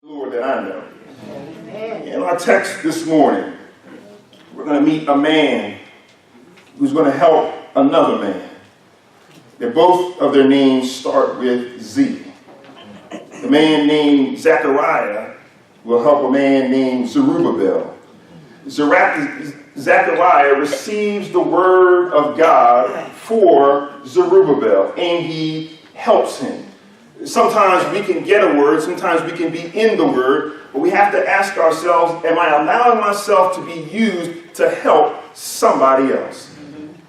Lord that I know. In our text this morning, we're going to meet a man who's going to help another man. Both of their names start with Z. The man named Zechariah will help a man named Zerubbabel. Zechariah receives the word of God for Zerubbabel, and he helps him. Sometimes we can get a word, sometimes we can be in the word, but we have to ask ourselves, am I allowing myself to be used to help somebody else?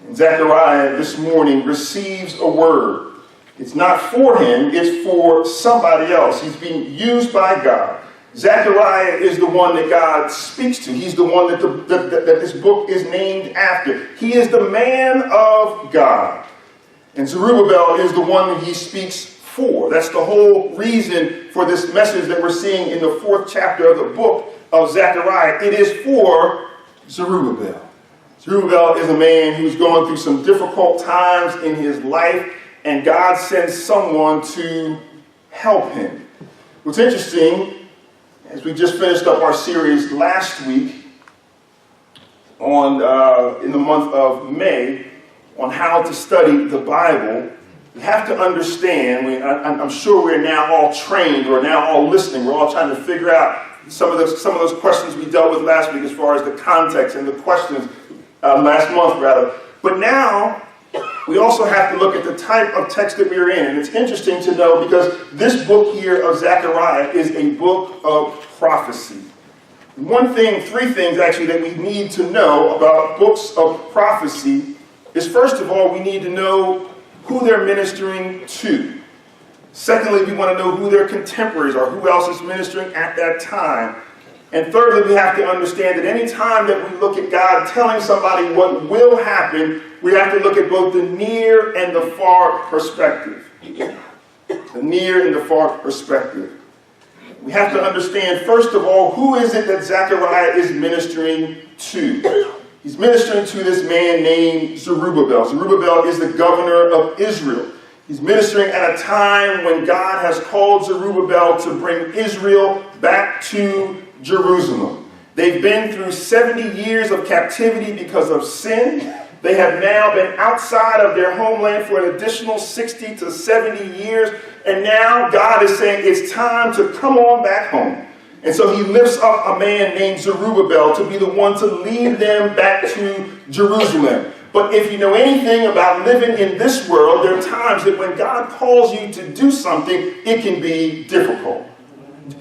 And Zechariah this morning receives a word. It's not for him, it's for somebody else. He's being used by God. Zechariah is the one that God speaks to. He's the one that this book is named after. He is the man of God. And Zerubbabel is the one that he speaks for. That's the whole reason for this message that we're seeing in the 4th chapter of the book of Zechariah. It is for Zerubbabel. Zerubbabel is a man who's going through some difficult times in his life, and God sends someone to help him. What's interesting, as we just finished up our series last week in the month of May on how to study the Bible, we have to understand, I'm sure we're now all trained, we're now all listening, we're all trying to figure out some of those questions we dealt with last week as far as the context and the questions last month rather. But now we also have to look at the type of text that we're in. And it's interesting to know because this book here of Zechariah is a book of prophecy. Three things actually that we need to know about books of prophecy is, first of all, we need to know who they're ministering to. Secondly, we want to know who their contemporaries are, who else is ministering at that time. And thirdly, we have to understand that any time that we look at God telling somebody what will happen, we have to look at both the near and the far perspective. The near and the far perspective. We have to understand, first of all, who is it that Zechariah is ministering to? He's ministering to this man named Zerubbabel. Zerubbabel is the governor of Israel. He's ministering at a time when God has called Zerubbabel to bring Israel back to Jerusalem. They've been through 70 years of captivity because of sin. They have now been outside of their homeland for an additional 60 to 70 years. And now God is saying it's time to come on back home. And so he lifts up a man named Zerubbabel to be the one to lead them back to Jerusalem. But if you know anything about living in this world, there are times that when God calls you to do something, it can be difficult.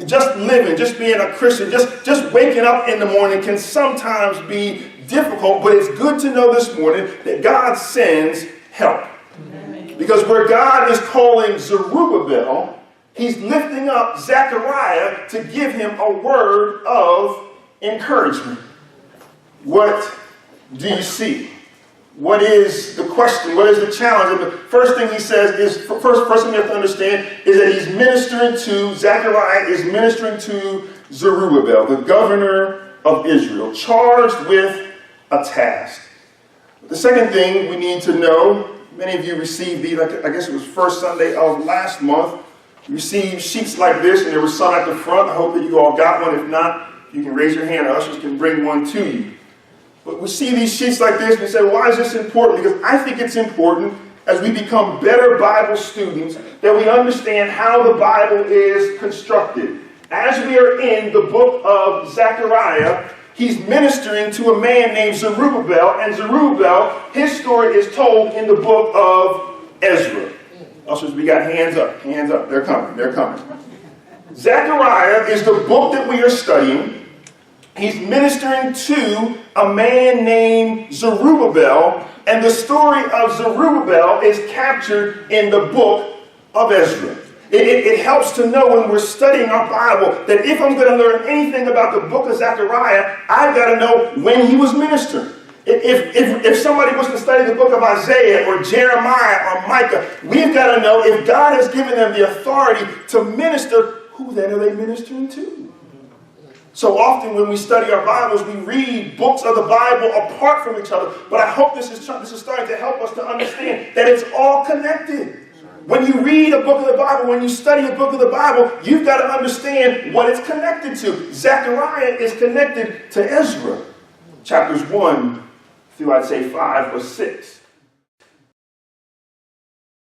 Just living, just being a Christian, just waking up in the morning can sometimes be difficult, but it's good to know this morning that God sends help. Because where God is calling Zerubbabel, he's lifting up Zechariah to give him a word of encouragement. What do you see? What is the question? What is the challenge? And the first thing he says is, first thing you have to understand is that he's ministering to, Zechariah is ministering to Zerubbabel, the governor of Israel, charged with a task. The second thing we need to know, many of you received these, I guess it was first Sunday of last month, you received sheets like this, and there was some at the front. I hope that you all got one. If not, you can raise your hand, ushers can bring one to you. But we see these sheets like this, and we say, why is this important? Because I think it's important as we become better Bible students that we understand how the Bible is constructed. As we are in the book of Zechariah, he's ministering to a man named Zerubbabel, and Zerubbabel, his story is told in the book of Ezra. Ushers, we got hands up, they're coming. Zechariah is the book that we are studying. He's ministering to a man named Zerubbabel, and the story of Zerubbabel is captured in the book of Ezra. It helps to know when we're studying our Bible that if I'm going to learn anything about the book of Zechariah, I've got to know when he was ministering. If somebody was to study the book of Isaiah or Jeremiah or Micah, we've got to know if God has given them the authority to minister, who then are they ministering to? So often when we study our Bibles, we read books of the Bible apart from each other. But I hope this is starting to help us to understand that it's all connected. When you read a book of the Bible, when you study a book of the Bible, you've got to understand what it's connected to. Zechariah is connected to Ezra. Chapters 1 through, I'd say, 5 or 6.